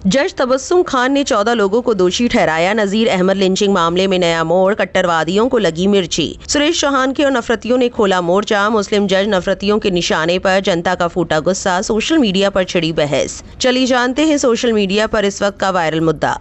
जज तबस्सुम खान ने 14 लोगों को दोषी ठहराया। नजीर अहमद लिंचिंग मामले में नया मोड़, कट्टरवादियों को लगी मिर्ची। सुरेश चौहान के और नफरतियों ने खोला मोर्चा। मुस्लिम जज नफरतियों के निशाने पर, जनता का फूटा गुस्सा। सोशल मीडिया पर छिड़ी बहस। चलिए जानते हैं सोशल मीडिया पर इस वक्त का वायरल मुद्दा।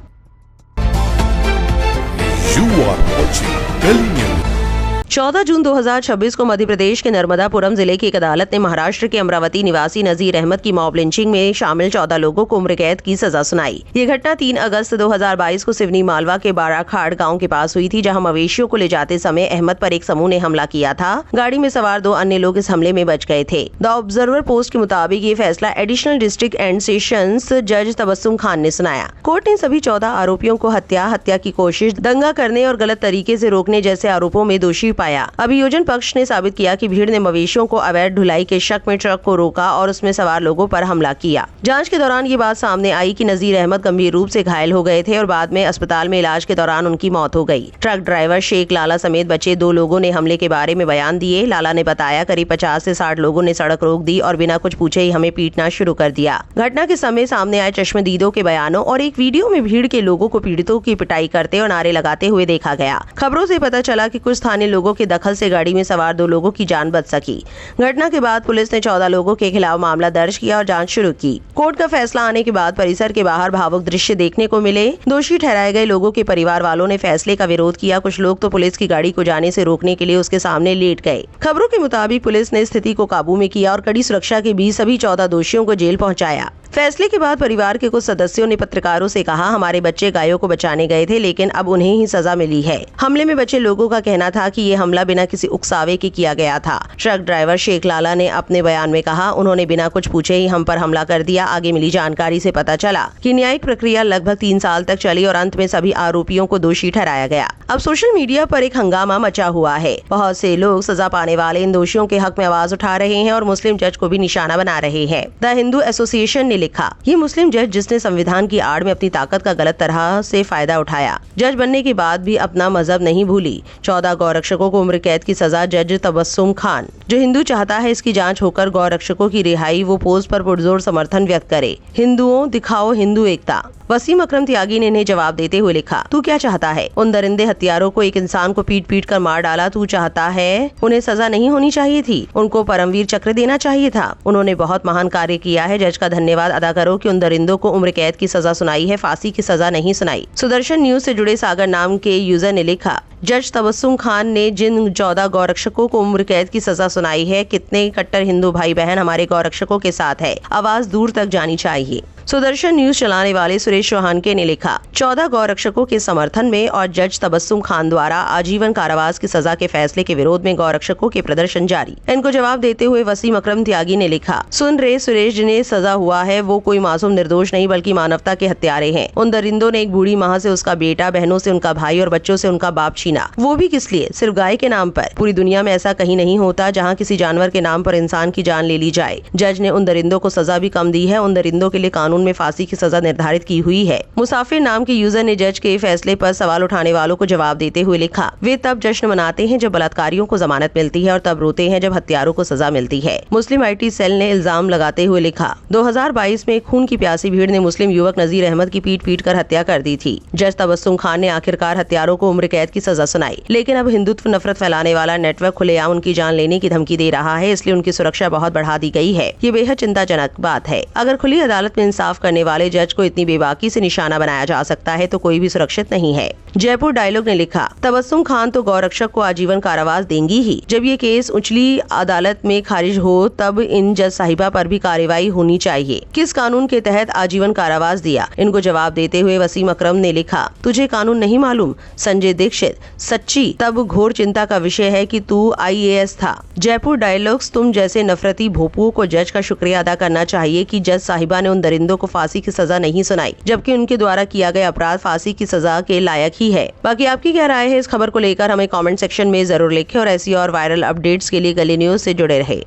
14 जून 2026 को मध्य प्रदेश के नर्मदापुरम जिले की एक अदालत ने महाराष्ट्र के अमरावती निवासी नजीर अहमद की मॉब लिंचिंग में शामिल 14 लोगों को उम्र कैद की सजा सुनाई। ये घटना 3 अगस्त 2022 को सिवनी मालवा के बाराखाड़ गांव के पास हुई थी, जहां मवेशियों को ले जाते समय अहमद पर एक समूह ने हमला किया था। गाड़ी में सवार 2 अन्य लोग इस हमले में बच गए थे। द ऑब्जर्वर पोस्ट के मुताबिक ये फैसला एडिशनल डिस्ट्रिक्ट एंड सेशंस जज तबस्सुम खान ने सुनाया। कोर्ट ने सभी 14 आरोपियों को हत्या की कोशिश, दंगा करने और गलत तरीके से रोकने जैसे आरोपों में दोषी पाया। अभियोजन पक्ष ने साबित किया कि भीड़ ने मवेशियों को अवैध ढुलाई के शक में ट्रक को रोका और उसमें सवार लोगों पर हमला किया। जांच के दौरान ये बात सामने आई कि नजीर अहमद गंभीर रूप से घायल हो गए थे और बाद में अस्पताल में इलाज के दौरान उनकी मौत हो गई। ट्रक ड्राइवर शेख लाला समेत बचे 2 लोगों ने हमले के बारे में बयान दिए। लाला ने बताया, करीब 50 से 60 लोगों ने सड़क रोक दी और बिना कुछ पूछे ही हमें पीटना शुरू कर दिया। घटना के समय सामने आए चश्मदीदों के बयानों और एक वीडियो में भीड़ के लोगों को पीड़ितों की पिटाई करते और नारे लगाते हुए देखा गया। खबरों से पता चला कि कुछ स्थानीय लोगों के दखल से गाड़ी में सवार 2 लोगों की जान बच सकी। घटना के बाद पुलिस ने 14 लोगों के खिलाफ मामला दर्ज किया और जांच शुरू की। कोर्ट का फैसला आने के बाद परिसर के बाहर भावुक दृश्य देखने को मिले। दोषी ठहराए गए लोगों के परिवार वालों ने फैसले का विरोध किया। कुछ लोग तो पुलिस की गाड़ी को जाने से रोकने के लिए उसके सामने लेट गए। खबरों के मुताबिक पुलिस ने स्थिति को काबू में किया और कड़ी सुरक्षा के बीच सभी 14 दोषियों को जेल पहुंचाया। फैसले के बाद परिवार के कुछ सदस्यों ने पत्रकारों से कहा, हमारे बच्चे गायों को बचाने गए थे, लेकिन अब उन्हें ही सजा मिली है। हमले में बचे लोगों का कहना था कि ये हमला बिना किसी उकसावे के किया गया था। ट्रक ड्राइवर शेख लाला ने अपने बयान में कहा, उन्होंने बिना कुछ पूछे ही हम पर हमला कर दिया। आगे मिली जानकारी से पता चला कि न्यायिक प्रक्रिया लगभग 3 साल तक चली और अंत में सभी आरोपियों को दोषी ठहराया गया। अब सोशल मीडिया पर एक हंगामा मचा हुआ है। बहुत से लोग सजा पाने वाले इन दोषियों के हक में आवाज उठा रहे हैं और मुस्लिम जज को भी निशाना बना रहे हैं। द हिंदू एसोसिएशन ने लिखा, ये मुस्लिम जज जिसने संविधान की आड़ में अपनी ताकत का गलत तरह से फायदा उठाया। जज बनने के बाद भी अपना मजहब नहीं भूली। 14 गौरक्षकों को उम्र कैद की सजा। जज तबस्सुम खान, जो हिंदू चाहता है इसकी जांच होकर गौरक्षकों की रिहाई, वो पोस्ट पर पुरजोर समर्थन व्यक्त करे। हिंदुओं दिखाओ हिंदू एकता। वसीम अकरम त्यागी ने इन्हें जवाब देते हुए लिखा, तू क्या चाहता है? उन दरिंदे हत्यारों को एक इंसान को पीट पीट कर मार डाला। तू चाहता है उन्हें सजा नहीं होनी चाहिए थी? उनको परमवीर चक्र देना चाहिए था। उन्होंने बहुत महान कार्य किया है। जज का धन्यवाद अदा करो कि उन दरिंदों को उम्र कैद की सजा सुनाई है, फांसी की सजा नहीं सुनाई। सुदर्शन न्यूज से जुड़े सागर नाम के यूजर ने लिखा, जज तबस्सुम खान ने जिन 14 गौरक्षकों को उम्र कैद की सजा सुनाई है, कितने कट्टर हिंदू भाई बहन हमारे गौरक्षकों के साथ है। आवाज दूर तक जानी चाहिए। सुदर्शन न्यूज चलाने वाले सुरेश चौहान के ने लिखा, 14 गौरक्षकों के समर्थन में और जज तबस्सुम खान द्वारा आजीवन कारावास की सजा के फैसले के विरोध में गौरक्षकों के प्रदर्शन जारी। इनको जवाब देते हुए वसीम अकरम त्यागी ने लिखा, सुन रे सुरेश, जिन्हें सजा हुआ है वो कोई मासूम निर्दोष नहीं बल्कि मानवता के हत्यारे हैं। उन दरिंदों ने एक बूढ़ी माँ से उसका बेटा, बहनों से उनका भाई और बच्चों से उनका बाप छीना, वो भी किस लिए? सिर्फ गाय के नाम पर। पूरी दुनिया में ऐसा कहीं नहीं होता जहाँ किसी जानवर के नाम पर इंसान की जान ले ली जाए। जज ने उन दरिंदों को सजा भी कम दी है। उन दरिंदों के लिए कानून में फांसी की सजा निर्धारित की हुई है। मुसाफिर नाम के यूजर ने जज के फैसले पर सवाल उठाने वालों को जवाब देते हुए लिखा, वे तब जश्न मनाते हैं जब बलात्कारियों को जमानत मिलती है और तब रोते हैं जब हत्यारों को सजा मिलती है। मुस्लिम IT सेल ने इल्जाम लगाते हुए लिखा, 2022 में खून की प्यासी भीड़ ने मुस्लिम युवक नजीर अहमद की पीट कर हत्या कर दी थी। जज तबस्सुम खान ने आखिरकार हत्यारों को उम्र कैद की सजा सुनाई, लेकिन अब हिंदुत्व नफरत फैलाने वाला नेटवर्क खुलेआम उनकी जान लेने की धमकी दे रहा है, इसलिए उनकी सुरक्षा बहुत बढ़ा दी गई है। ये बेहद चिंताजनक बात है। अगर खुली अदालत में इंसाफ करने वाले जज को इतनी बेबाकी से निशाना बनाया जा सकता है तो कोई भी सुरक्षित नहीं है। जयपुर डायलॉग ने लिखा, तबस्सुम खान तो गौरक्षक को आजीवन कारावास देंगी ही। जब ये केस उछली अदालत में खारिज हो तब इन जज साहिबा पर भी कार्रवाई होनी चाहिए। किस कानून के तहत आजीवन कारावास दिया? इनको जवाब देते हुए वसीम अकरम ने लिखा, तुझे कानून नहीं मालूम? संजय दीक्षित, सच्ची तब घोर चिंता का विषय है कि तू IAS था। जयपुर डायलॉग्स, तुम जैसे नफरती भोपुओं को जज का शुक्रिया अदा करना चाहिए कि जज साहिबा ने उन दरिंदों को फांसी की सजा नहीं सुनाई, जबकि उनके द्वारा किया गया अपराध फांसी की सजा के लायक ही है। बाकी आपकी क्या राय है इस खबर को लेकर? हमें कमेंट सेक्शन में जरूर लिखें और ऐसी और वायरल अपडेट्स के लिए गली न्यूज से जुड़े रहे।